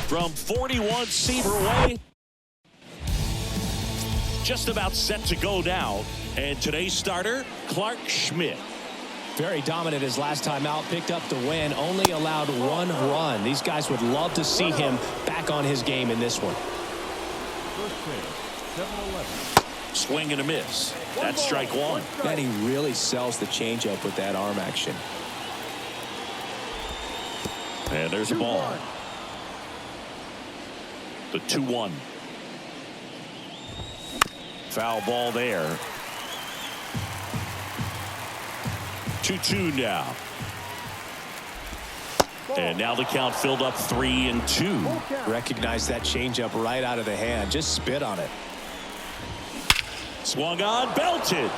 from 41 Seaver Way. Just about set to go now. And today's starter, Clark Schmidt. Very dominant his last time out, picked up the win, only allowed 1 run. These guys would love to see him back on his game in this one. Swing and a miss. That's strike one. And he really sells the changeup with that arm action. And there's a ball. The 2-1. Foul ball there. 2-2 now. And now the count filled up 3-2. Recognize that changeup right out of the hand. Just spit on it. Swung on, belted.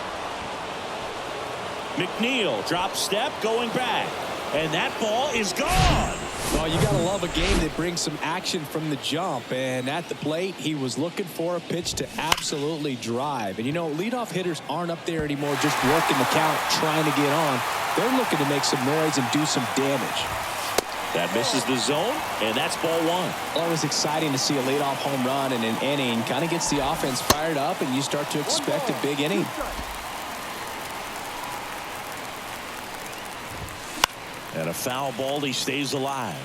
McNeil drop step going back. And that ball is gone. Well, you got to love a game that brings some action from the jump. And at the plate, he was looking for a pitch to absolutely drive. And, you know, leadoff hitters aren't up there anymore just working the count, trying to get on. They're looking to make some noise and do some damage. That misses the zone, and that's ball one. Well, it was exciting to see a leadoff home run in an inning. Kind of gets the offense fired up, and you start to expect a big inning. And a foul ball, he stays alive.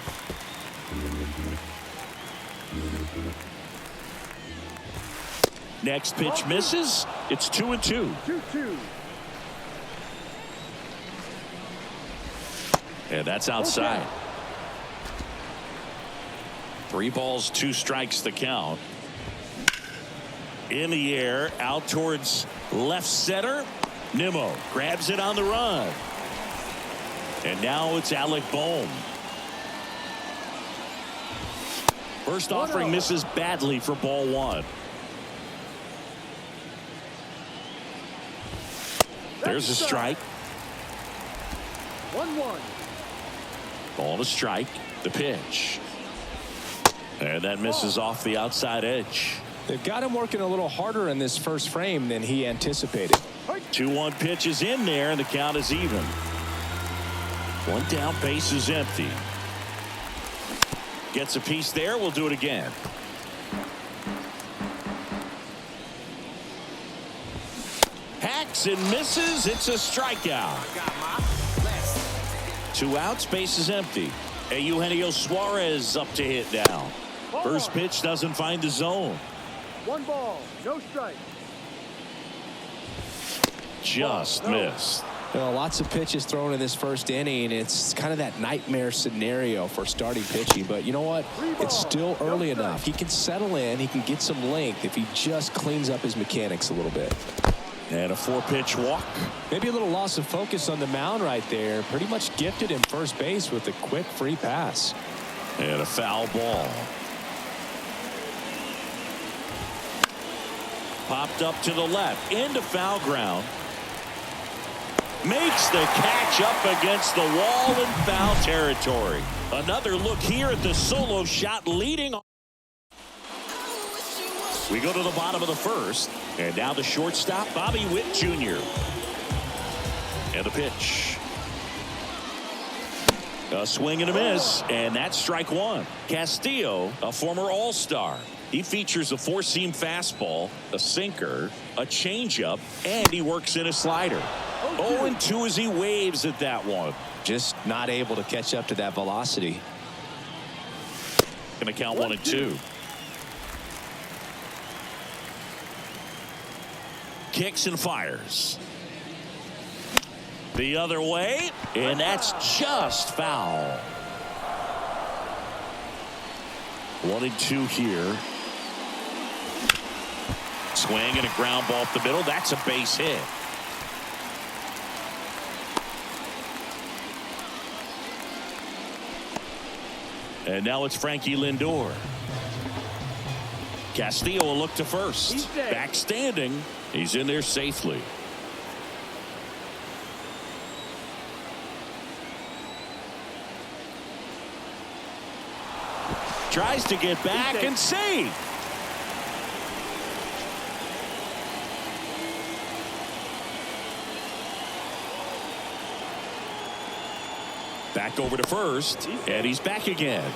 Next pitch misses. It's 2-2. And that's outside. 3 balls, 2 strikes the count. In the air, out towards left center. Nimmo grabs it on the run. And now it's Alec Bohm. First offering misses badly for ball one. There's a strike. 1-1. Ball to strike. The pitch. And that misses off the outside edge. They've got him working a little harder in this first frame than he anticipated. 2-1 pitch is in there, and the count is even. 1 down, base is empty. Gets a piece there. We'll do it again. Hacks and misses. It's a strikeout. 2 outs, base is empty. Eugenio Suarez up to hit now. First pitch doesn't find the zone. 1 ball, no strike. Just missed. Well, lots of pitches thrown in this first inning. It's kind of that nightmare scenario for starting pitching. But you know what? It's still early enough. He can settle in. He can get some length if he just cleans up his mechanics a little bit. And a 4-pitch walk. Maybe a little loss of focus on the mound right there. Pretty much gifted him first base with a quick free pass. And a foul ball. Popped up to the left. Into foul ground. Makes the catch up against the wall in foul territory. Another look here at the solo shot leading. We go to the bottom of the first. And now the shortstop, Bobby Witt Jr. And the pitch. A swing and a miss. And that's strike one. Castillo, a former All-Star. He features a 4-seam fastball, a sinker, a changeup, and he works in a slider. 0-2 as he waves at that one. Just not able to catch up to that velocity. Going to count 1-2. Kicks and fires. The other way, and that's just foul. 1-2 here. Swing and a ground ball up the middle. That's a base hit. And now it's Frankie Lindor. Castillo will look to first. Back standing. He's in there safely. Tries to get back and save. Back over to first, and he's back again.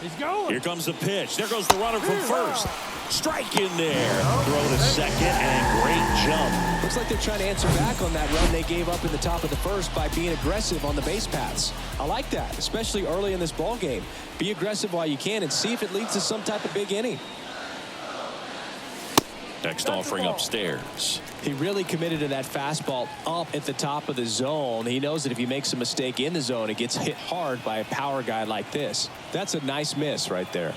He's going. Here comes the pitch. There goes the runner from first. Strike in there. Throw to second and great jump. Looks like they're trying to answer back on that run they gave up in the top of the first by being aggressive on the base paths. I like that, especially early in this ball game. Be aggressive while you can and see if it leads to some type of big inning. Next offering upstairs. He really committed to that fastball up at the top of the zone. He knows that if he makes a mistake in the zone, it gets hit hard by a power guy like this. That's a nice miss right there.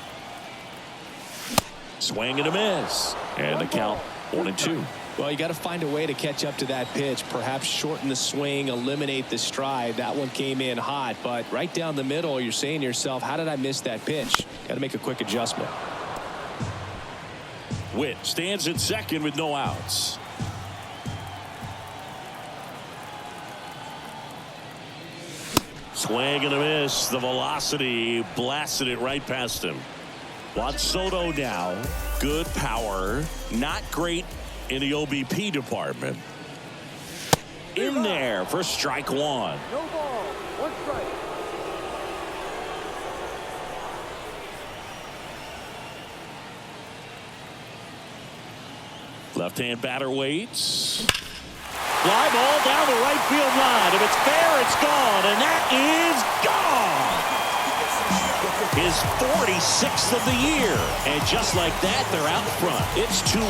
Swing and a miss. And the count 1-2. Well, you got to find a way to catch up to that pitch. Perhaps shorten the swing, eliminate the stride. That one came in hot, but right down the middle, you're saying to yourself, how did I miss that pitch? Got to make a quick adjustment. Witt stands at second with no outs. Swing and a miss. The velocity blasted it right past him. Juan Soto now. Good power. Not great in the OBP department. In there for strike one. No ball. One strike. Left-hand batter waits. Fly ball down the right field line. If it's fair, it's gone. And that is gone. His 46th of the year. And just like that, they're out front. It's 2-1.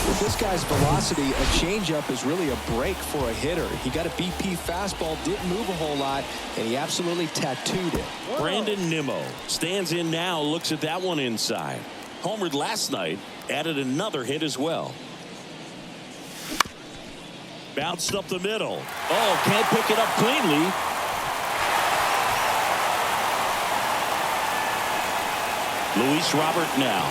With this guy's velocity, a changeup is really a break for a hitter. He got a BP fastball, didn't move a whole lot, and he absolutely tattooed it. Brandon Nimmo stands in now, looks at that one inside. Homered last night, added another hit as well. Bounced up the middle. Oh, can't pick it up cleanly. Luis Robert now.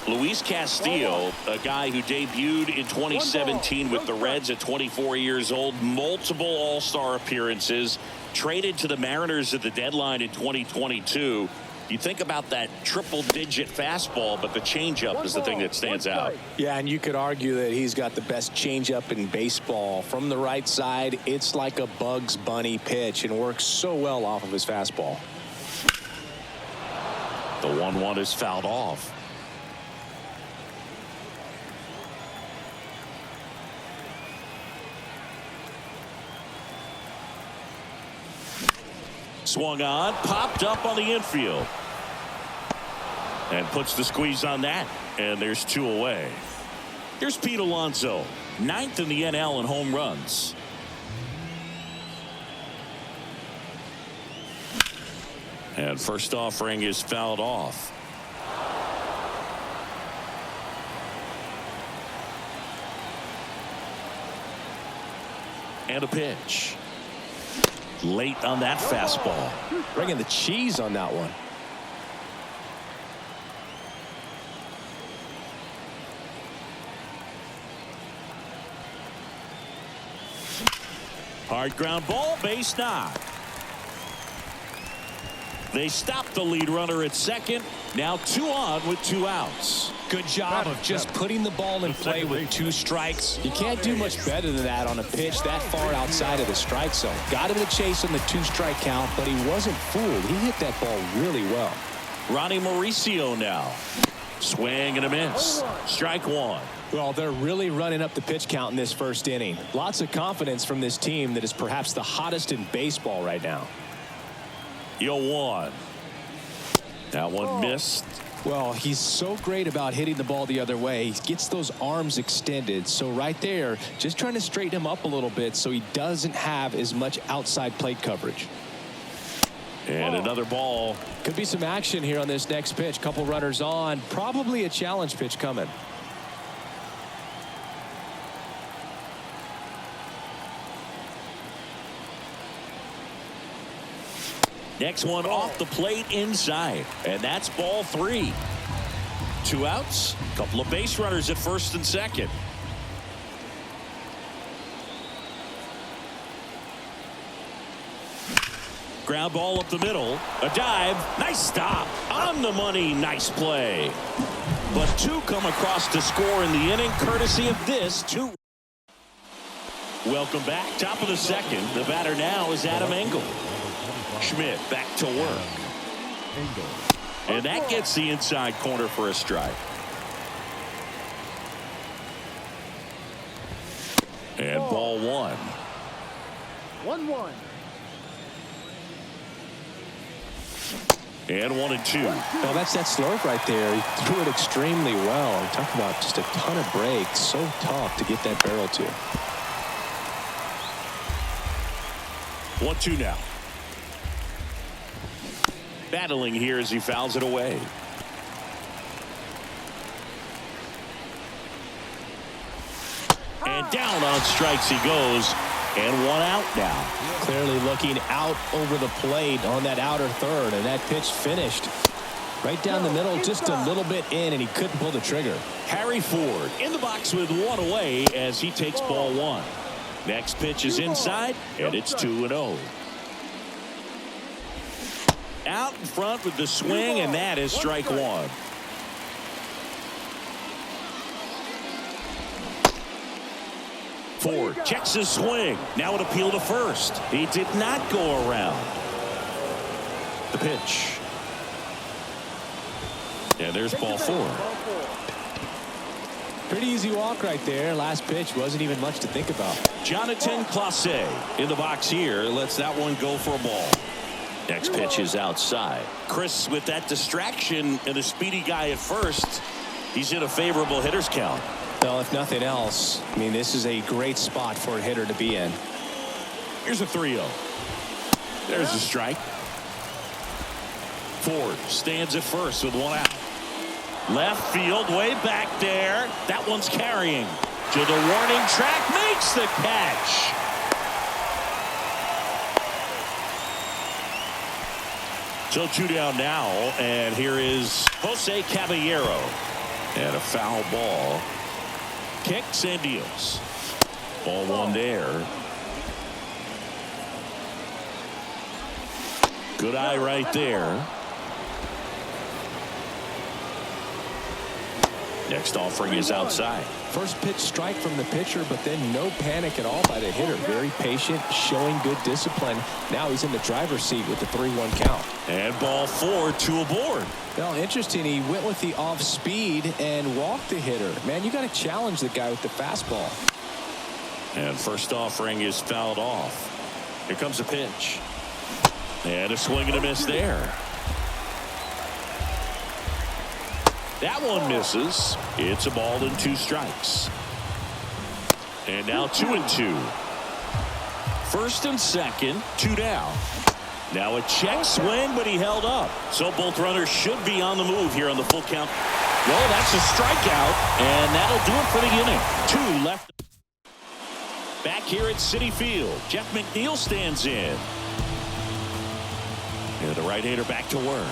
Luis Castillo, a guy who debuted in 2017 with the Reds at 24 years old, multiple all-star appearances, traded to the Mariners at the deadline in 2022. You think about that triple-digit fastball, but the changeup is the thing that stands out. Yeah, and you could argue that he's got the best changeup in baseball. From the right side, it's like a Bugs Bunny pitch and works so well off of his fastball. The 1-1 is fouled off. Swung on, popped up on the infield. And puts the squeeze on that. And there's two away. Here's Pete Alonso, 9th in the NL in home runs. And first offering is fouled off. And a pitch. Late on that fastball. Bringing the cheese on that one. Hard ground ball, base knock. They stopped the lead runner at second. Now 2 on with 2 outs. Good job of just putting the ball in play with 2 strikes. You can't do much better than that on a pitch that far outside of the strike zone. Got him the chase on the 2-strike count, but he wasn't fooled. He hit that ball really well. Ronnie Mauricio now. Swing and a miss. Strike one. Well, they're really running up the pitch count in this first inning. Lots of confidence from this team that is perhaps the hottest in baseball right now. 0-1. That one missed. Well, he's so great about hitting the ball the other way. He gets those arms extended. So right there, just trying to straighten him up a little bit so he doesn't have as much outside plate coverage. And another ball. Could be some action here on this next pitch. Couple runners on. Probably a challenge pitch coming. Next one off the plate inside. And that's ball 3. 2 outs. Couple of base runners at first and second. Ground ball up the middle. A dive. Nice stop. On the money. Nice play. But 2 come across to score in the inning courtesy of this 2. Welcome back. Top of the second. The batter now is Adam Engel. Schmidt back to work. And that gets the inside corner for a strike. And ball one. 1-1. And 1-2. Well, that's that slurve right there. He threw it extremely well. Talk about just a ton of breaks. So tough to get that barrel to. 1-2 now. Battling here as he fouls it away. And down on strikes he goes. And one out now. Clearly looking out over the plate on that outer third. And that pitch finished right down the middle, just a little bit in, and he couldn't pull the trigger. Harry Ford in the box with one away as he takes ball one. Next pitch is inside, and it's 2-0. Out in front with the swing, and that is strike one. Ford checks his swing. Now an appeal to first. He did not go around. The pitch. And there's ball four. Pretty easy walk right there. Last pitch wasn't even much to think about. Jonathan Clase in the box here. Lets that one go for a ball. Next pitch is outside. Chris, with that distraction and a speedy guy at first, he's in a favorable hitter's count. Well, if nothing else, I mean, this is a great spot for a hitter to be in. Here's a 3-0. There's a strike. Ford stands at first with one out. Left field, way back there. That one's carrying to the warning track. Makes the catch. So 2 down now, and here is Jose Caballero. And a foul ball. Kicks and deals. Ball one there. Good eye right there. Next offering is outside. First pitch strike from the pitcher, but then no panic at all by the hitter. Very patient, showing good discipline. Now he's in the driver's seat with the 3-1 count. And ball four, 2 aboard. Well, interesting. He went with the off speed and walked the hitter. Man, you got to challenge the guy with the fastball. And first offering is fouled off. Here comes a pitch. And a swing and a miss there. That one misses. It's a ball and 2 strikes. And now 2-2. First and second, 2 down. Now a check swing, but he held up. So both runners should be on the move here on the full count. Well, that's a strikeout, and that'll do it for the inning. 2 left. Back here at Citi Field, Jeff McNeil stands in. And the right-hander back to work.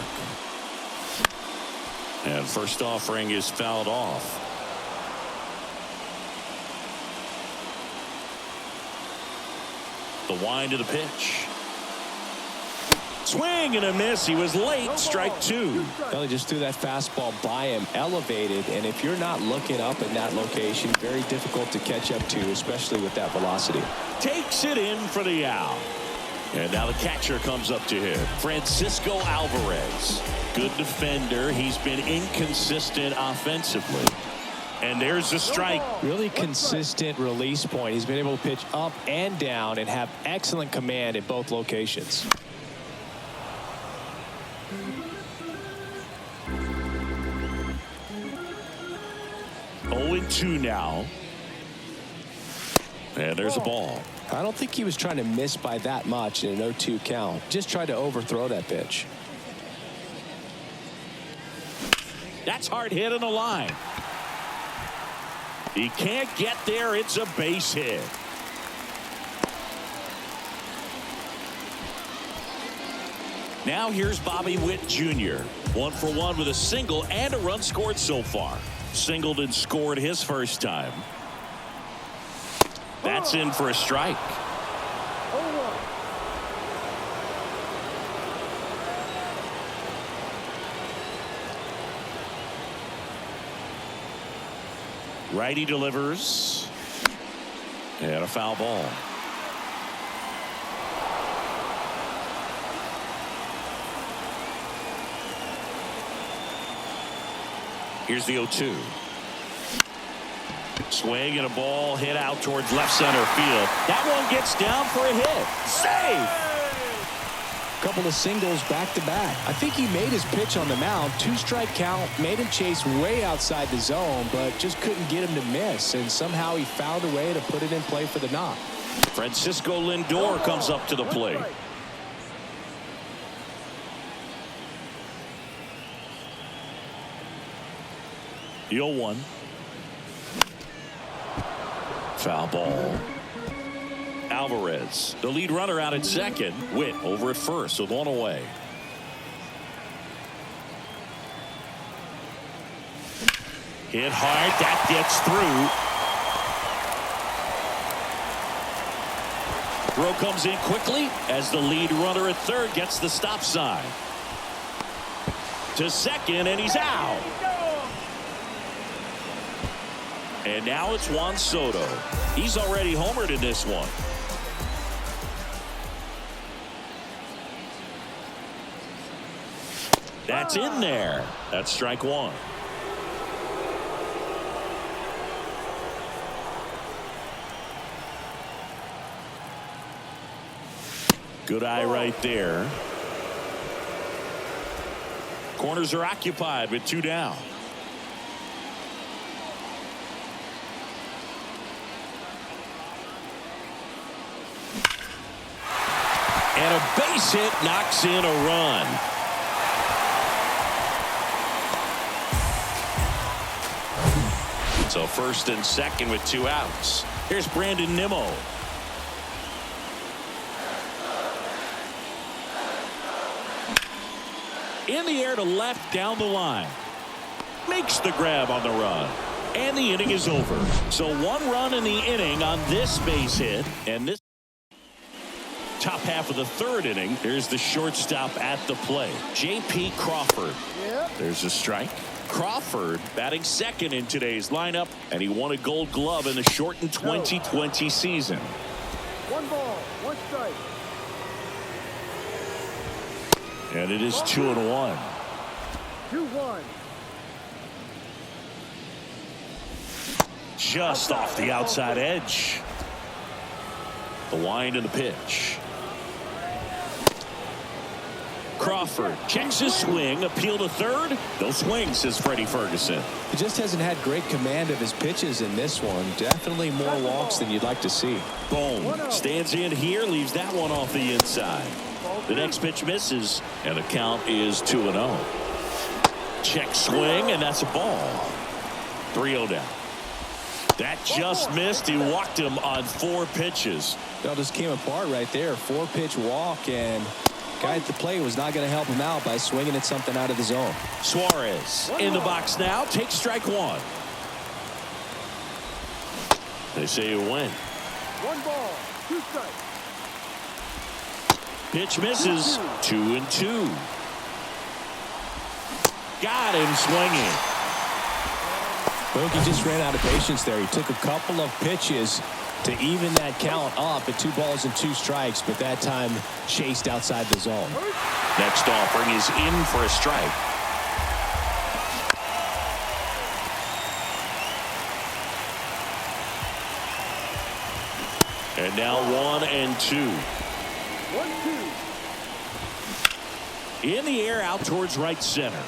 And first offering is fouled off. The wind of the pitch. Swing and a miss. He was late. Strike 2. Well, he just threw that fastball by him, elevated, and if you're not looking up in that location, very difficult to catch up to, especially with that velocity. Takes it in for the out. And now the catcher comes up to him. Francisco Alvarez. Good defender. He's been inconsistent offensively. And there's a strike. Really consistent release point. He's been able to pitch up and down and have excellent command at both locations. Oh, 0-2 now. And there's a ball. I don't think he was trying to miss by that much in an 0-2 count. Just tried to overthrow that pitch. That's hard hit on the line. He can't get there. It's a base hit. Now here's Bobby Witt Jr. 1 for 1 with a single and a run scored so far. Singled and scored his first time. That's in for a strike. Righty delivers. And a foul ball. Here's the 0-2. Swing and a ball hit out towards left center field. That one gets down for a hit. Safe. Couple of singles back to back. I think he made his pitch on the mound. 2-strike count, made him chase way outside the zone, but just couldn't get him to miss. And somehow he found a way to put it in play for the knock. Francisco Lindor comes up to the plate. The 0-1. Foul ball. Alvarez, the lead runner, out at second. Witt over at first with one away. Hit hard. That gets through. Throw comes in quickly as the lead runner at third gets the stop sign. To second, and he's out. And now it's Juan Soto. He's already homered in this one. That's in there. That's strike one. Good eye right there. Corners are occupied with 2 down. And a base hit knocks in a run. So first and second with 2 outs. Here's Brandon Nimmo. In the air to left down the line. Makes the grab on the run. And the inning is over. So 1 run in the inning on this base hit. And this top half of the 3rd inning. Here's the shortstop at the plate. J.P. Crawford. Yep. There's a strike. Crawford batting second in today's lineup, and he won a Gold Glove in the shortened 2020 season. 1 ball, 1 strike. And it is 2-1. 2-1. Just off the outside edge. The wind and the pitch. Crawford checks his swing, appeal to third. No swing, says Freddie Ferguson. He just hasn't had great command of his pitches in this one. Definitely more walks than you'd like to see. Boom. Stands in here, leaves that one off the inside. The next pitch misses, and the count is 2-0. Check swing, and that's a ball. 3-0 down. That just missed. He walked him on 4 pitches. It all just came apart right there. 4-pitch walk, and guy at the plate was not going to help him out by swinging at something out of the zone. Suarez in the box now. Takes strike 1. They say you win. 1 ball, 2 strikes. Pitch misses. 2-2. Got him swinging. Bogey just ran out of patience there. He took a couple of pitches to even that count up at 2 balls and 2 strikes, but that time chased outside the zone. Next offering is in for a strike. And now 1-2. 1-2. In the air out towards right center.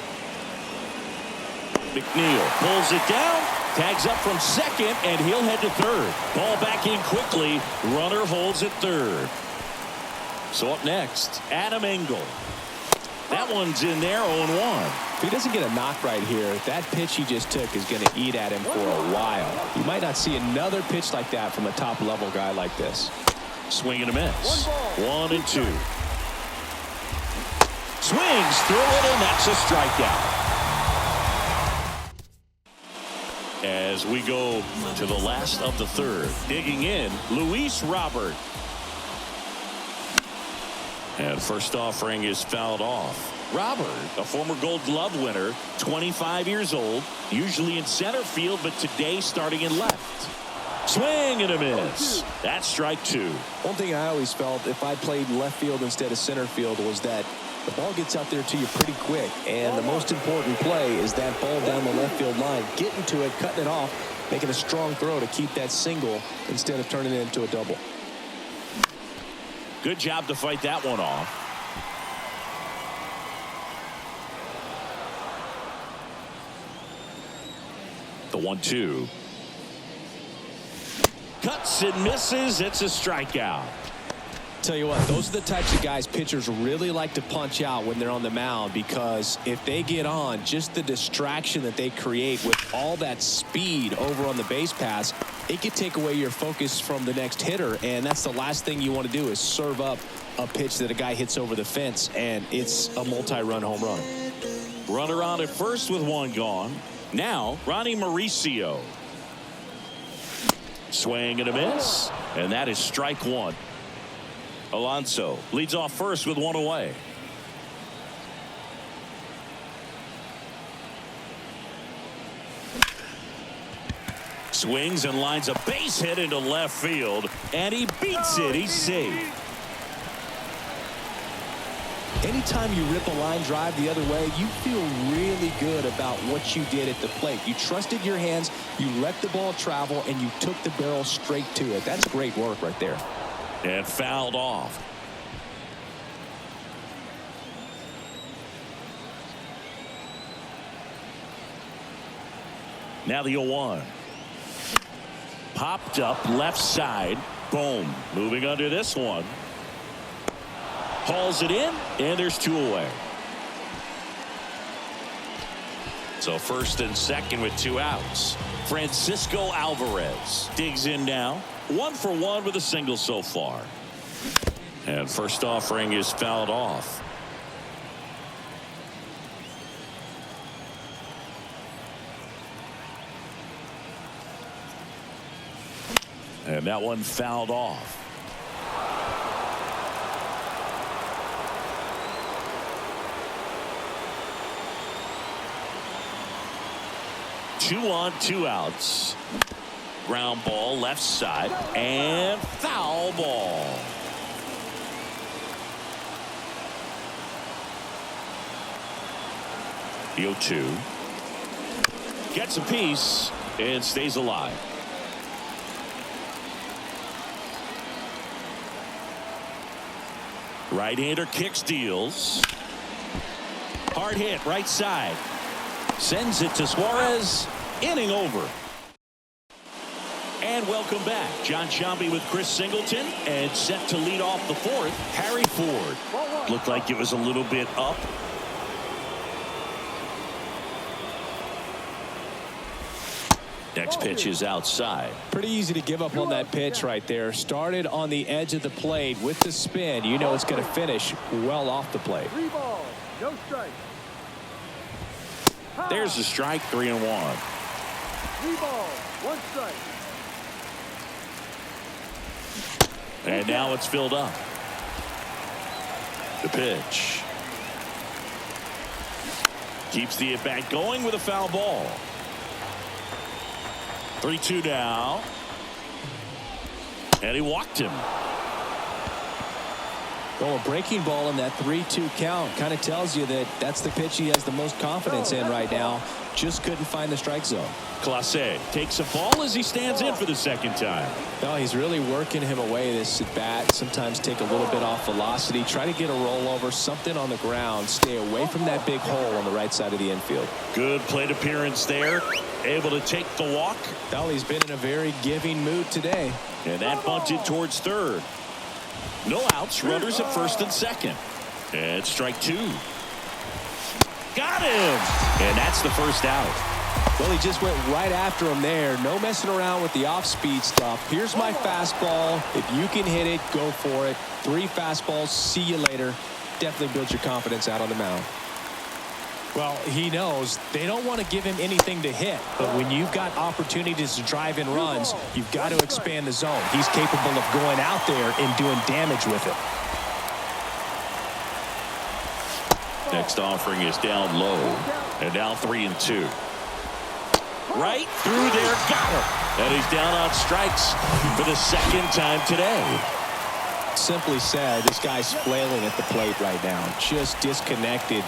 McNeil pulls it down, tags up from second, and he'll head to third. Ball back in quickly. Runner holds at third. So up next, Adam Engel. That one's in there, 0-1. If he doesn't get a knock right here, that pitch he just took is going to eat at him for a while. You might not see another pitch like that from a top-level guy like this. Swing and a miss. 1-2. Swings through it, and that's a strikeout. As we go to the last of the 3rd, digging in, Luis Robert. And first offering is fouled off. Robert, a former Gold Glove winner, 25 years old, usually in center field, but today starting in left. Swing and a miss. That's strike two. One thing I always felt if I played left field instead of center field was that the ball gets out there to you pretty quick, and the most important play is that ball down the left field line, getting to it, cutting it off, making a strong throw to keep that single instead of turning it into a double. Good job to fight that one off. The 1-2. Cuts and misses. It's a strikeout. Tell you what, those are the types of guys pitchers really like to punch out when they're on the mound, because if they get on, just the distraction that they create with all that speed over on the base pass, it could take away your focus from the next hitter, and that's the last thing you want to do is serve up a pitch that a guy hits over the fence, and it's a multi-run home run. Runner on at first with one gone. Now, Ronnie Mauricio. Swing and a miss, and that is strike one. Alonso leads off first with one away. Swings and lines a base hit into left field, and he beats it. He's safe. Anytime you rip a line drive the other way, you feel really good about what you did at the plate. You trusted your hands, you let the ball travel, and you took the barrel straight to it. That's great work right there. And fouled off. Now the 0-1. Popped up left side. Boom. Moving under this one. Hauls it in, and there's two away. So first and second with two outs. Francisco Alvarez digs in now. 1 for 1 with a single so far. And first offering is fouled off. And that one fouled off. Two on, two outs. Ground ball left side and foul ball. The 0-2 gets a piece and stays alive. Right-hander kicks, deals. Hard hit right side. Sends it to Suarez. Inning over. And welcome back. John Sciambi with Chris Singleton, and set to lead off the fourth, Harry Ford. Looked like it was a little bit up. Next pitch is outside. Pretty easy to give up on that pitch right there. Started on the edge of the plate with the spin. You know it's going to finish well off the plate. 3 balls, no strike. There's the strike, 3-1. 3 balls, 1 strike. And now it's filled up. The pitch. Keeps the at-bat going with a foul ball. 3-2 now. And he walked him. Well, a breaking ball in that 3-2 count kind of tells you that that's the pitch he has the most confidence in right now. Just couldn't find the strike zone. Clase takes a ball as he stands in for the second time. No, he's really working him away this at bat. Sometimes take a little bit off velocity. Try to get a rollover, something on the ground. Stay away from that big hole on the right side of the infield. Good plate appearance there. Able to take the walk. Well, he's been in a very giving mood today. And that bunted towards third. No outs. Runners at first and second. And strike two. Got him. And that's the first out. Well, he just went right after him there. No messing around with the off-speed stuff. Here's my fastball. If you can hit it, go for it. 3 fastballs. See you later. Definitely builds your confidence out on the mound. Well, he knows they don't want to give him anything to hit. But when you've got opportunities to drive in runs, you've got to expand the zone. He's capable of going out there and doing damage with it. Next offering is down low. And now 3-2. Right through there, got him. And he's down on strikes for the second time today. Simply said, this guy's flailing at the plate right now, just disconnected.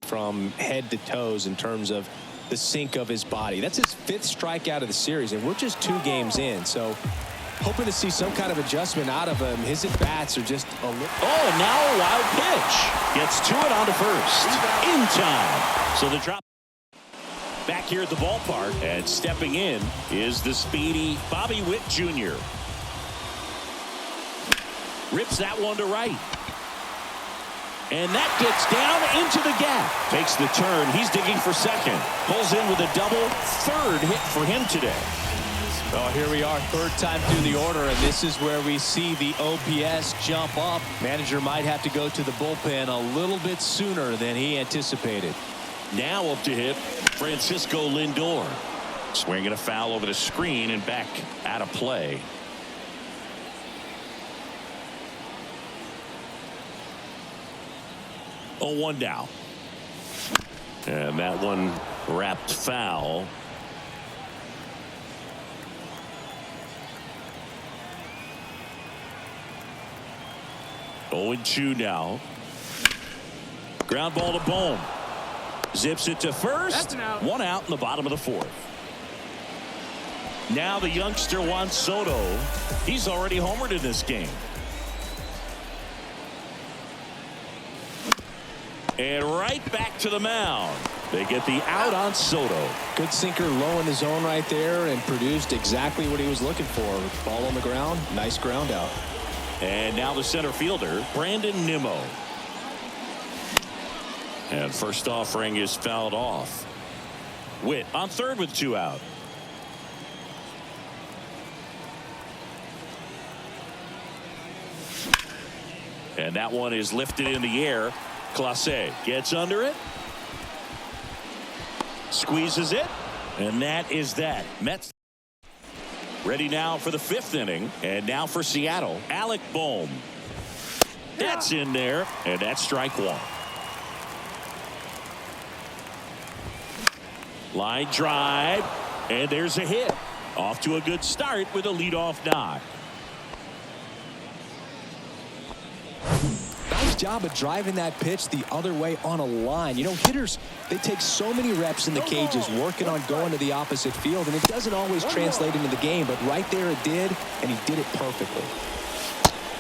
From head to toes in terms of the sink of his body. That's his 5th strikeout of the series, and we're just 2 games in, so hoping to see some kind of adjustment out of him. His at-bats are just a little... Oh, and now a wild pitch. Gets to it onto first. In time. So the drop back here at the ballpark, and stepping in is the speedy Bobby Witt Jr. Rips that one to right. And that gets down into the gap. Takes the turn. He's digging for second. Pulls in with a double. 3rd hit for him today. Well, here we are, 3rd time through the order, and this is where we see the OPS jump up. Manager might have to go to the bullpen a little bit sooner than he anticipated. Now up to hit Francisco Lindor. Swinging a foul over the screen and back out of play. Oh, 1 down. And that one wrapped foul. Oh, and 2 now. Ground ball to Bohm. Zips it to first. 1 out in the bottom of the 4th. Now the youngster Juan Soto. He's already homered in this game. And right back to the mound. They get the out on Soto. Good sinker low in the zone right there and produced exactly what he was looking for. Ball on the ground. Nice ground out. And now the center fielder, Brandon Nimmo. And first offering is fouled off. Witt on 3rd with 2 out. And that one is lifted in the air. Clase gets under it. Squeezes it. And that is that. Mets ready now for the 5th inning. And now for Seattle, Alec Bohm. That's in there. And that's strike 1. Line drive. And there's a hit. Off to a good start with a leadoff knock. Nice job of driving that pitch the other way on a line. You know, hitters, they take so many reps in the cages working on going to the opposite field, and it doesn't always translate into the game, but right there it did, and he did it perfectly.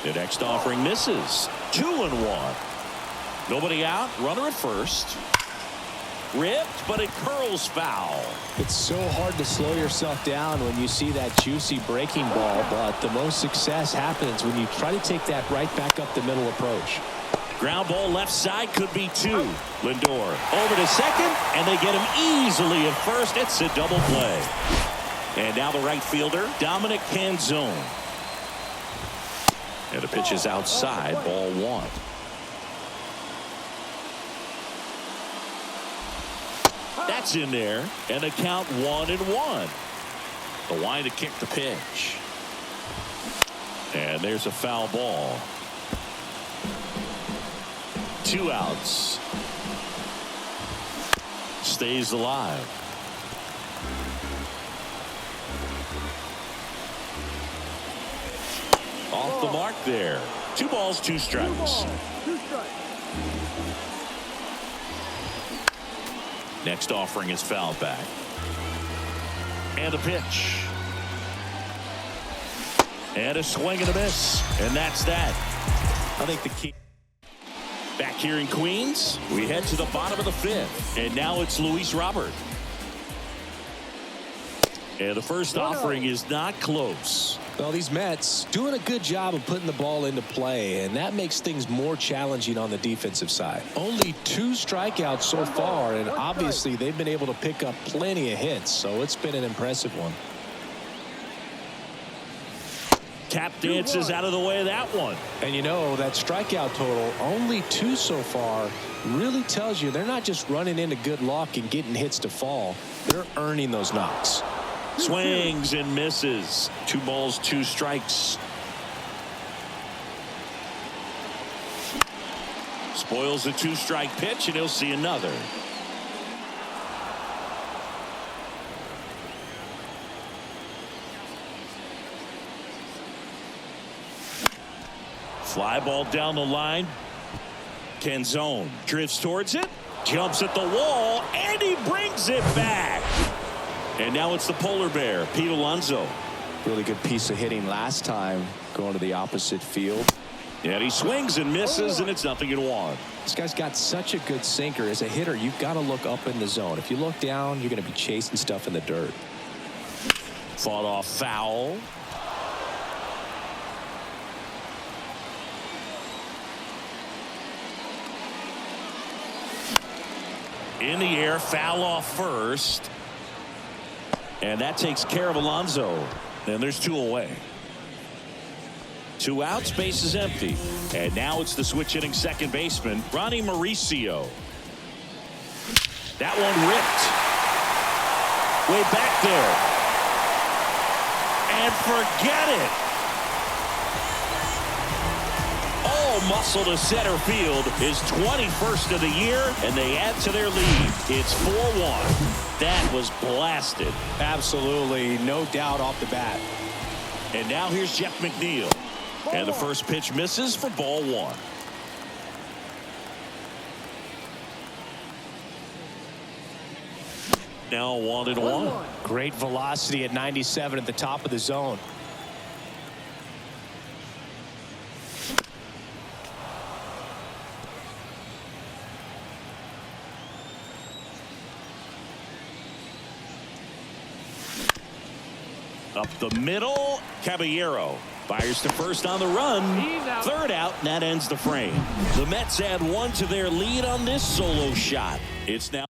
The next offering misses. 2-1. Nobody out. Runner at first. Ripped, but it curls foul. It's so hard to slow yourself down when you see that juicy breaking ball, but the most success happens when you try to take that right back up the middle approach. Ground ball left side, could be 2. Lindor over to second, and they get him easily at first. It's a double play. And now the right fielder, Dominic Canzone. And the pitch is outside, ball 1. That's in there, and the count 1-1. The line to kick the pitch. And there's a foul ball. 2 outs. Stays alive. Off the mark there. 2 balls, 2 strikes. Next offering is fouled back. And a pitch. And a swing and a miss. And that's that. I think the key. Back here in Queens, we head to the bottom of the 5th. And now it's Luis Robert. And the first offering is not close. Well, these Mets doing a good job of putting the ball into play, and that makes things more challenging on the defensive side. Only 2 strikeouts so far, and obviously they've been able to pick up plenty of hits, so it's been an impressive one. Tap dances out of the way of that one. And you know, that strikeout total, only 2 so far, really tells you they're not just running into good luck and getting hits to fall. They're earning those knocks. Swings and misses. 2 balls, 2 strikes. Spoils the 2-strike pitch, and he'll see another. Fly ball down the line. Canzone drifts towards it, jumps at the wall, and he brings it back. And now it's the polar bear, Pete Alonso. Really good piece of hitting last time, going to the opposite field. And he swings and misses, and it's 0-1. This guy's got such a good sinker. As a hitter, you've got to look up in the zone. If you look down, you're going to be chasing stuff in the dirt. Fought off foul. In the air, foul off first. And that takes care of Alonso. And there's 2 away. 2 outs, base is empty. And now it's the switch hitting second baseman, Ronnie Mauricio. That one ripped. Way back there. And forget it. Muscle to center field, his 21st of the year, and they add to their lead. It's 4-1. That was blasted. Absolutely, no doubt off the bat. And now here's Jeff McNeil. And the first pitch misses for ball 1. Now 1-1. Great velocity at 97 at the top of the zone. Up the middle, Caballero fires to first on the run. 3rd out, and that ends the frame. The Mets add 1 to their lead on this solo shot. It's now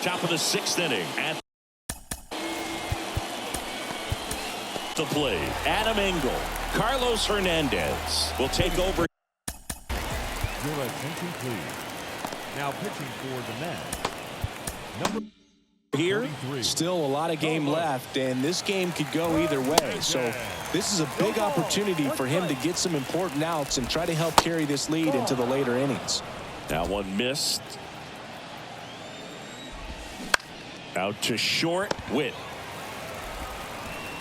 top of the 6th inning. At the plate, Adam Engel. Carlos Hernandez will take over. Your attention, please. Now pitching for the Mets, number Here, still a lot of game left, and this game could go either way. So this is a big opportunity for him to get some important outs and try to help carry this lead into the later innings. That one missed. Out to short. Witt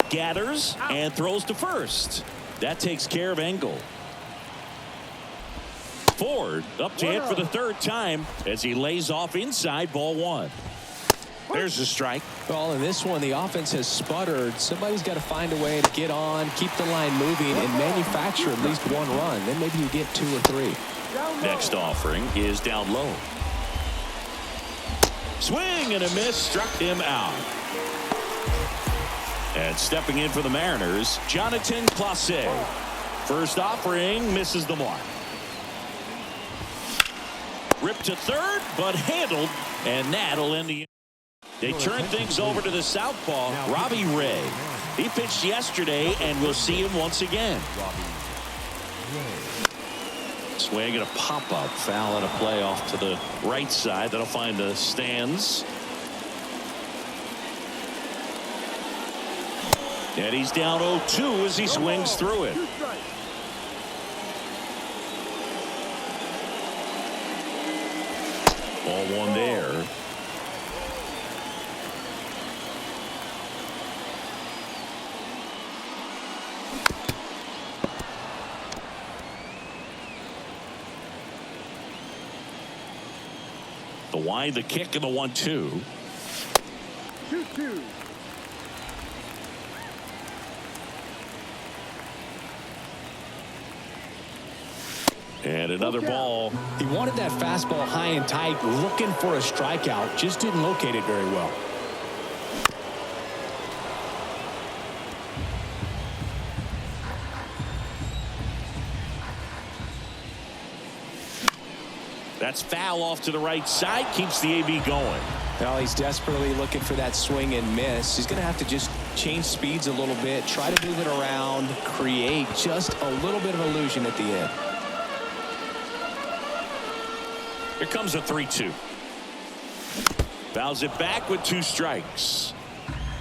gathers and throws to first. That takes care of Engel. Ford up to hit for the 3rd time as he lays off inside, ball 1. There's a strike. Well, in this one, the offense has sputtered. Somebody's got to find a way to get on, keep the line moving, and manufacture at least 1 run. Then maybe you get 2 or 3. Next offering is down low. Swing and a miss, struck him out. And stepping in for the Mariners, Jonathan Clase. First offering misses the mark. Ripped to 3rd, but handled, and that'll end the. They turn things over to the southpaw, Robbie Ray. He pitched yesterday, and we'll see him once again. Swing and a pop-up, foul and a play off to the right side. That'll find the stands. And he's down 0-2 as he swings through it. Ball 1 there. The wide, the kick, and the 1-2. 2-2. And another ball. He wanted that fastball high and tight, looking for a strikeout. Just didn't locate it very well. That's foul off to the right side. Keeps the AB going. Well, he's desperately looking for that swing and miss. He's going to have to just change speeds a little bit, try to move it around, create just a little bit of illusion at the end. Here comes a 3-2. Fouls it back with 2 strikes.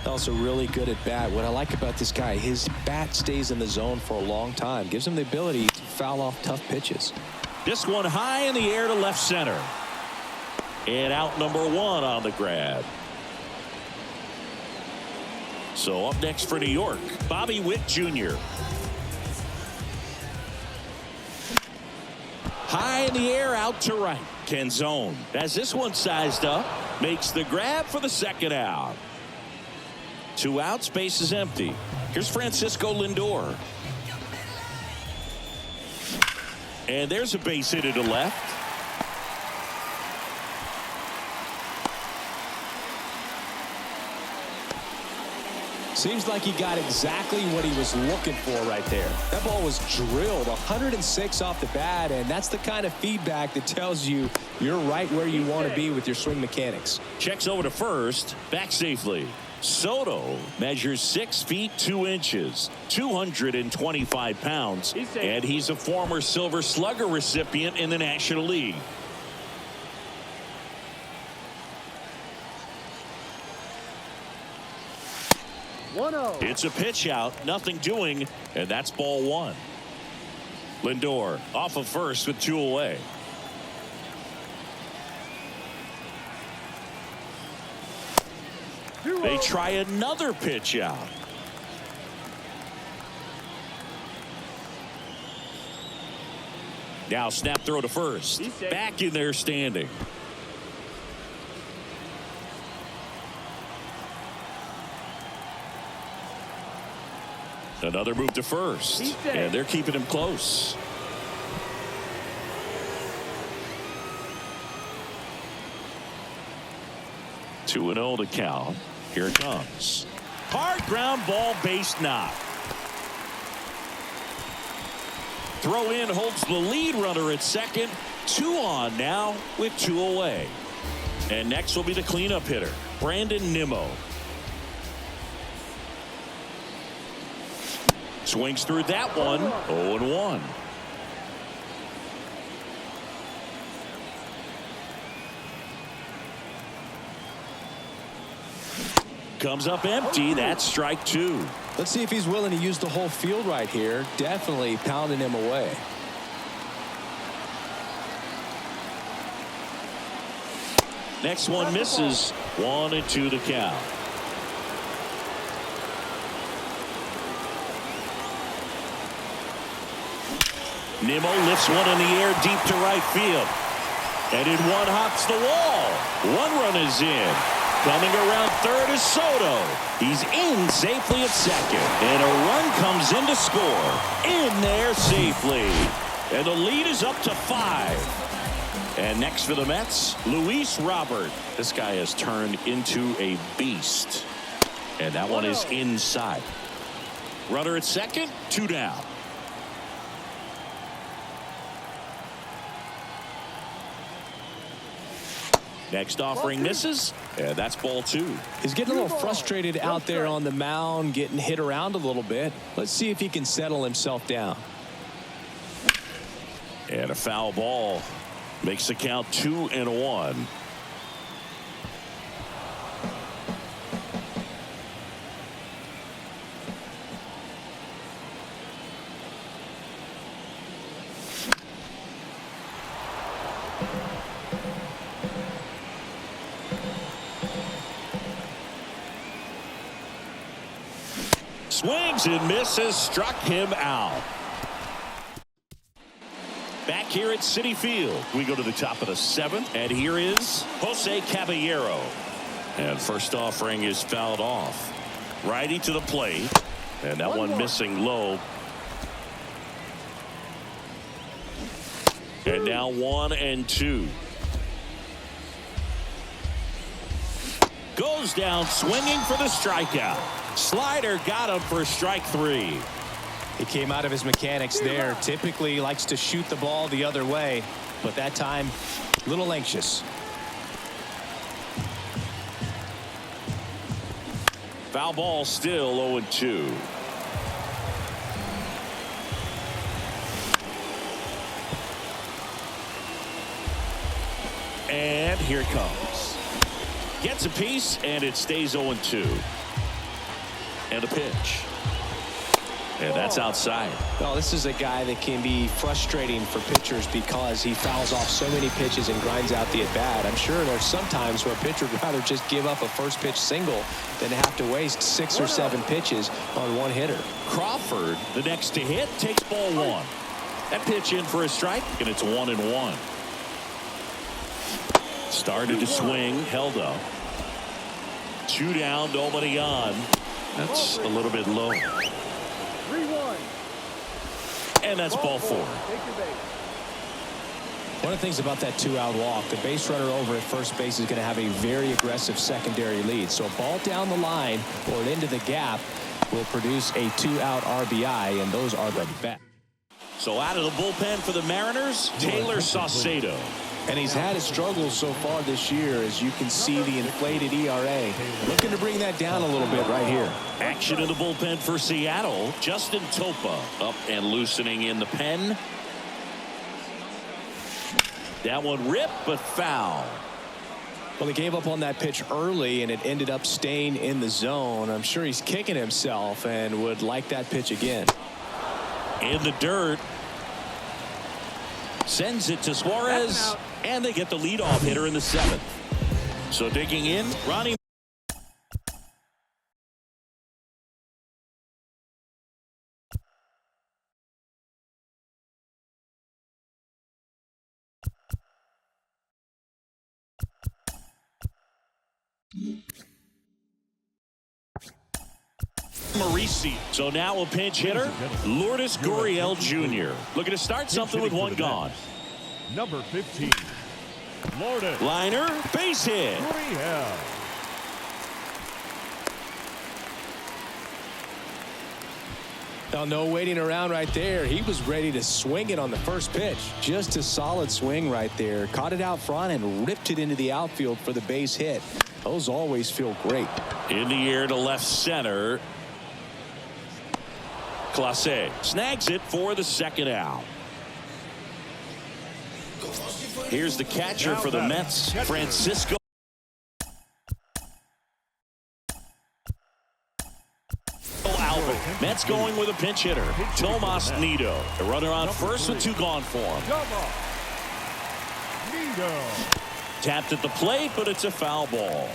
Also really good at bat. What I like about this guy, his bat stays in the zone for a long time. Gives him the ability to foul off tough pitches. This one high in the air to left center. And out number 1 on the grab. So up next for New York, Bobby Witt Jr. High in the air out to right. Canzone has this one sized up. Makes the grab for the second out. 2 outs, base is empty. Here's Francisco Lindor. And there's a base hit to left. Seems like he got exactly what he was looking for right there. That ball was drilled 106 off the bat, and that's the kind of feedback that tells you you're right where you want to be with your swing mechanics. Checks over to first, back safely. Soto measures 6 feet 2 inches, 225 pounds, and he's a former Silver Slugger recipient in the National League. It's a pitch out, nothing doing, and that's ball 1. Lindor off of first with 2 away. They try another pitch out. Now snap throw to first. Back in there standing. Another move to first. And they're keeping him close. Two and 0 to count. Here it comes. Hard ground ball, base knock. Throw in holds the lead runner at second. 2 on now with 2 away. And next will be the cleanup hitter, Brandon Nimmo. Swings through that one. 0-1. Comes up empty. That's strike 2. Let's see if he's willing to use the whole field right here. Definitely pounding him away. Next one misses. 1-2 to count. Nimmo lifts one in the air deep to right field. And in one hops the wall. 1 run is in. Coming around third is Soto. He's in safely at second. And a run comes in to score. In there safely. And the lead is up to 5. And next for the Mets, Luis Robert. This guy has turned into a beast. And that one is inside. Runner at second, 2 down. Next offering misses, and that's ball 2. He's getting a little frustrated out there on the mound, getting hit around a little bit. Let's see if he can settle himself down. And a foul ball makes the count 2-1. Swings and misses, struck him out. Back here at Citi Field, we go to the top of the 7th, and here is Jose Caballero. And first offering is fouled off. Righty to the plate, and that one missing low. And now 1-2. Goes down swinging for the strikeout. Slider got him for strike 3. He came out of his mechanics there. Typically likes to shoot the ball the other way, but that time a little anxious. Foul ball, still 0-2. And here it comes. Gets a piece, and it stays 0-2. And a pitch. And that's outside. Well, this is a guy that can be frustrating for pitchers because he fouls off so many pitches and grinds out the at-bat. I'm sure there's some times where a pitcher would rather just give up a first pitch single than have to waste 6 or 7 pitches on one hitter. Crawford, the next to hit, takes ball 1. That pitch in for a strike, and it's 1-1. Started to swing, held up. 2 down, nobody on. That's a little bit low. 3-1. And that's ball 4. Take your base. One of the things about that 2-out walk, the base runner over at first base is going to have a very aggressive secondary lead. So a ball down the line or into the gap will produce a 2-out RBI, and those are the best. So out of the bullpen for the Mariners, Taylor Saucedo. And he's had his struggles so far this year, as you can see the inflated ERA. Looking to bring that down a little bit right here. Action in the bullpen for Seattle. Justin Topa up and loosening in the pen. That one ripped, but foul. Well, he gave up on that pitch early, and it ended up staying in the zone. I'm sure he's kicking himself and would like that pitch again. In the dirt. Sends it to Suarez, and they get the leadoff hitter in the 7th. So digging in, Ronnie. Marisi. So now a pinch hitter, Lourdes Gurriel Jr. Looking to start something with 1 gone. Number 15, Lourdes Liner, base hit. Gurriel. Now, no waiting around right there. He was ready to swing it on the first pitch. Just a solid swing right there. Caught it out front and ripped it into the outfield for the base hit. Those always feel great. In the air to left center. Clase snags it for the 2nd out. Here's the catcher for the Mets, Francisco. Albert. Mets going with a pinch hitter, Tomas Nido. The runner on first with 2 gone for him. Nido. Tapped at the plate, but it's a foul ball.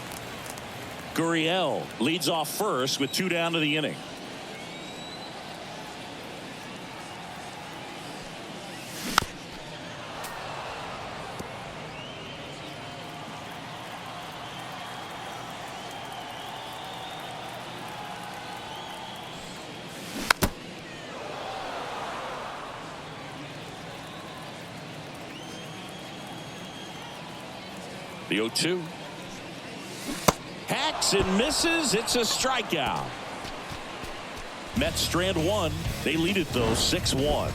Gurriel leads off first with 2 down to the inning. The 0-2. Hacks and misses. It's a strikeout. Mets strand 1. They lead it, though, 6-1.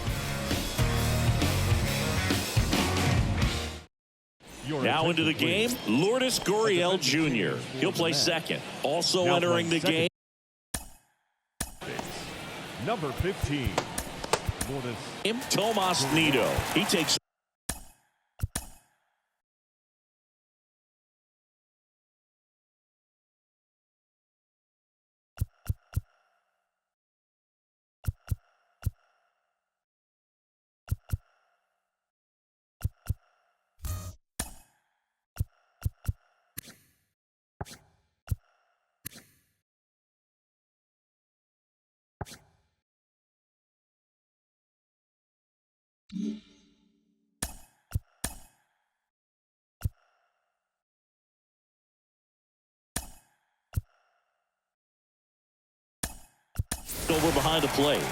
Now into the game, Lourdes Gurriel Jr. He'll play second. Also Now entering the game. Number 15, Lourdes. Tomas Nido. He takes. Over behind the plate.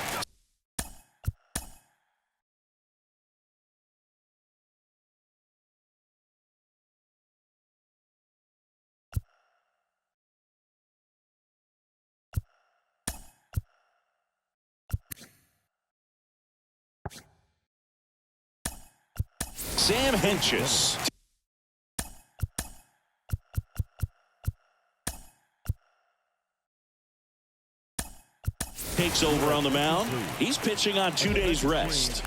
Sam Hentges. takes over on the mound. He's pitching on 2 days rest.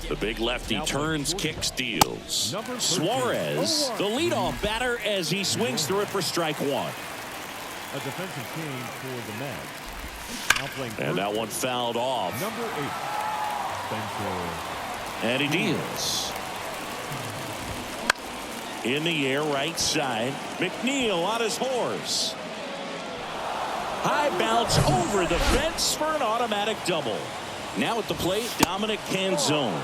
The big lefty turns, kicks, deals. Suarez, the leadoff batter, as he swings through it for strike one. A defensive change for the Mets. Now playing and that one fouled off. Number 8, Spencer. And he deals. In the air, right side. McNeil on his horse. High bounce over the fence for an automatic double. Now at the plate, Dominic Canzone.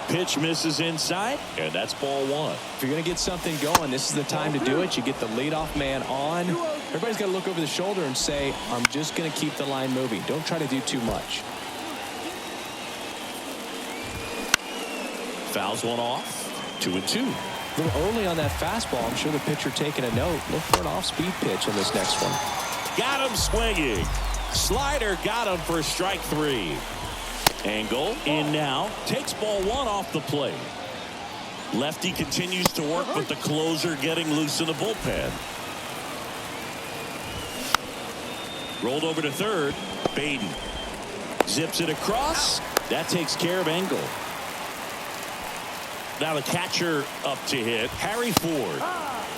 Pitch misses inside, and that's ball one. If you're going to get something going, this is the time to do it. You get the leadoff man on. Everybody's got to look over the shoulder and say, I'm just going to keep the line moving. Don't try to do too much. Fouls one off. 2-2. A little early on that fastball. I'm sure the pitcher taking a note. Look for an off-speed pitch on this next one. Got him swinging. Slider got him for strike three. Angle in now. Takes ball one off the plate. Lefty continues to work, but the closer getting loose in the bullpen. Rolled over to third. Baden zips it across. That takes care of Angle. Now the catcher up to hit. Harry Ford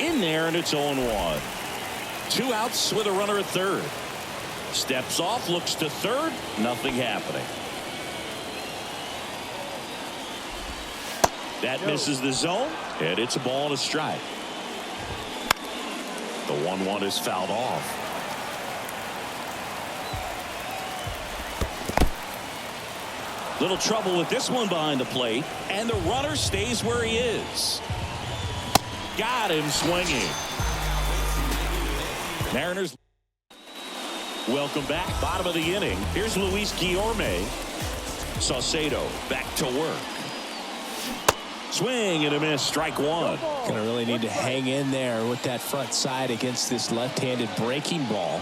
in there, and it's 0-1. 2 outs with a runner at third. Steps off, looks to third. Nothing happening. That misses the zone, and it's a ball and a strike. The 1-1 is fouled off. Little trouble with this one behind the plate, and the runner stays where he is. Got him swinging. Mariners. Welcome back. Bottom of the inning. Here's Luis Guillorme. Saucedo back to work. Swing and a miss. Strike one. Gonna really need to hang in there with that front side against this left-handed breaking ball.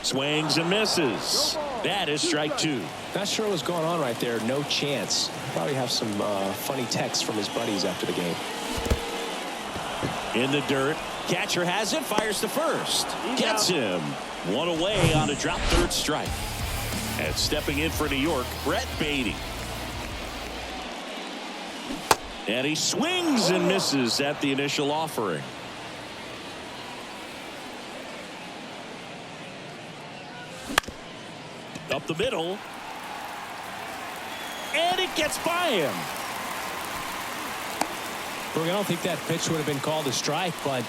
Swings and misses. That is strike two. Not sure what's going on right there. No chance. Probably have some funny texts from his buddies after the game. In the dirt. Catcher has it. Fires to first. Gets him. One away on a drop third strike. And stepping in for New York, Brett Beatty. And he swings and misses at the initial offering. Up the middle. And it gets by him. Look, I don't think that pitch would have been called a strike, but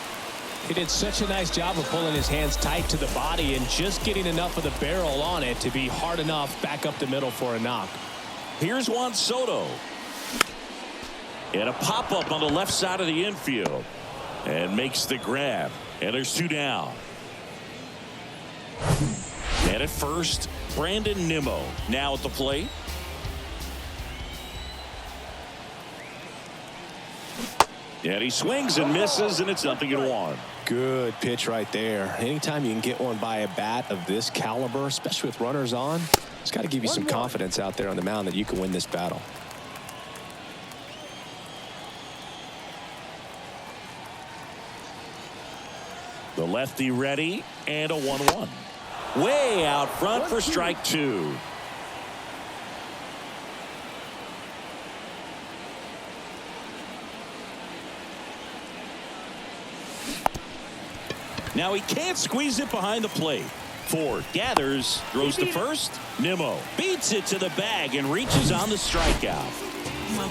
he did such a nice job of pulling his hands tight to the body and just getting enough of the barrel on it to be hard enough back up the middle for a knock. Here's Juan Soto. And a pop-up on the left side of the infield. And makes the grab. And there's 2 down. And at first, Brandon Nimmo now at the plate. And he swings and misses, and it's 0-1. Good pitch right there. Anytime you can get one by a bat of this caliber, especially with runners on, it's got to give you some confidence out there on the mound that you can win this battle. The lefty ready, and a 1-1. Way out front for strike two. Now he can't squeeze it behind the plate. Ford gathers, throws to first. Nimmo beats it to the bag and reaches on the strikeout.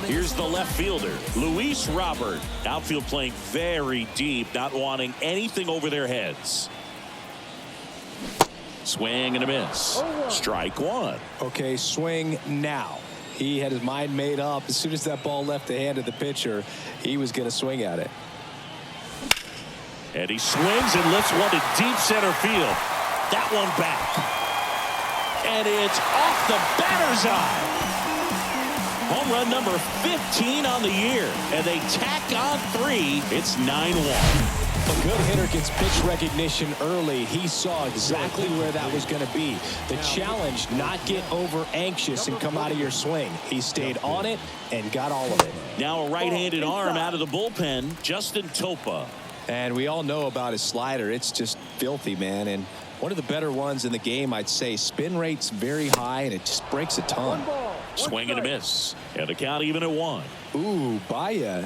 Here's the left fielder, Luis Robert. Outfield playing very deep, not wanting anything over their heads. Swing and a miss. Strike one. Okay, swing now. He had his mind made up. As soon as that ball left the hand of the pitcher, he was going to swing at it. And he swings and lifts one to deep center field. That one back. And it's off the batter's eye. Home run number 15 on the year. And they tack on 3. It's 9-1. A good hitter gets pitch recognition early. He saw exactly where that was going to be. The challenge, not get over anxious and come out of your swing. He stayed on it and got all of it. Now a right-handed arm out of the bullpen, Justin Topa. And we all know about his slider. It's just filthy, man. And One of the better ones in the game, I'd say. Spin rate's very high, and it just breaks a ton. One ball. Swing and a miss. And the count even at 1. Ooh, Baya.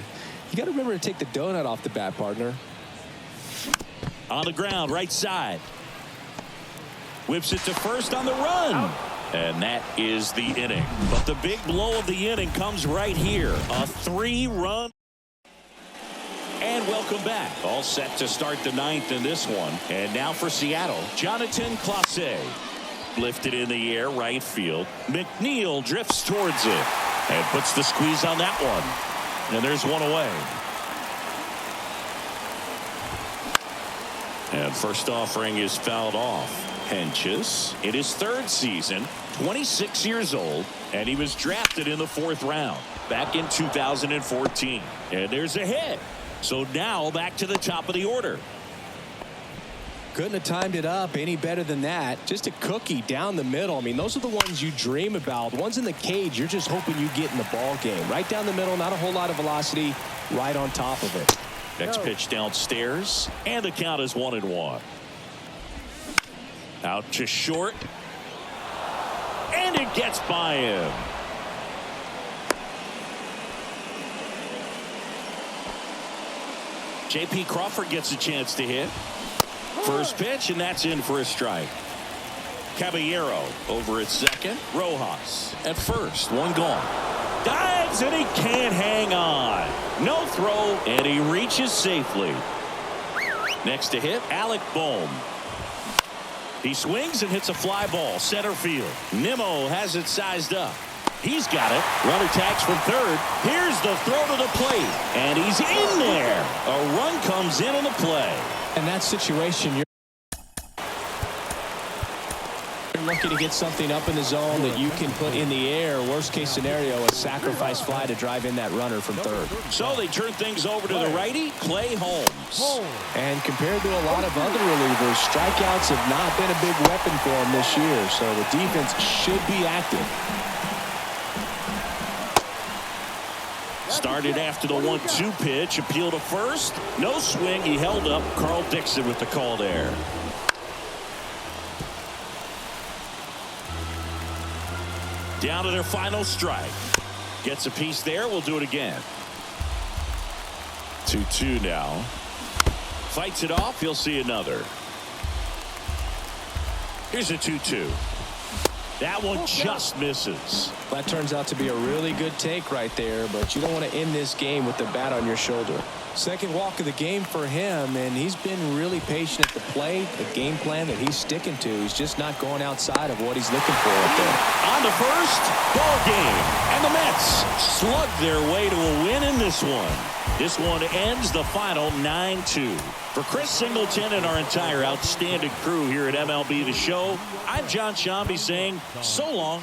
You got to remember to take the donut off the bat, partner. On the ground, right side. Whips it to first on the run. Out. And that is the inning. But the big blow of the inning comes right here. A 3-run. And welcome back. All set to start the 9th in this one. And now for Seattle, Jonathan Clase. Lifted in the air, right field. McNeil drifts towards it and puts the squeeze on that one. And there's one away. And first offering is fouled off. Henches in his 3rd season, 26 years old, and he was drafted in the 4th round back in 2014. And there's a hit. So now back to the top of the order. Couldn't have timed it up any better than that. Just a cookie down the middle. I mean, those are the ones you dream about. The ones in the cage, you're just hoping you get in the ball game. Right down the middle, not a whole lot of velocity, right on top of it. Next pitch downstairs, and the count is 1-1. Out to short, and it gets by him. J.P. Crawford gets a chance to hit. First pitch, and that's in for a strike. Caballero over at second. Rojas at first. One gone. Dives, and he can't hang on. No throw, and he reaches safely. Next to hit, Alec Bohm. He swings and hits a fly ball center field. Nimmo has it sized up. He's got it. Runner tags from third. Here's the throw to the plate, and he's in there. A run comes in the play. In that situation, you're looking to get something up in the zone that you can put in the air. Worst case scenario, a sacrifice fly to drive in that runner from third. So they turn things over to the righty, Clay Holmes. And compared to a lot of other relievers, strikeouts have not been a big weapon for him this year. So the defense should be active. Started after the 1-2 pitch. Appeal to first. No swing. He held up. Carl Dixon with the call there. Down to their final strike. Gets a piece there. We'll do it again. 2-2 now. Fights it off. He'll see another. Here's a 2-2. That one just misses. That turns out to be a really good take right there, but you don't want to end this game with the bat on your shoulder. Second walk of the game for him, and he's been really patient at the plate. The game plan that he's sticking to, he's just not going outside of what he's looking for up there. On the first, ball game. And the Mets slug their way to a win in this one. This one ends the final 9-2. For Chris Singleton and our entire outstanding crew here at MLB The Show, I'm John Shambi saying so long.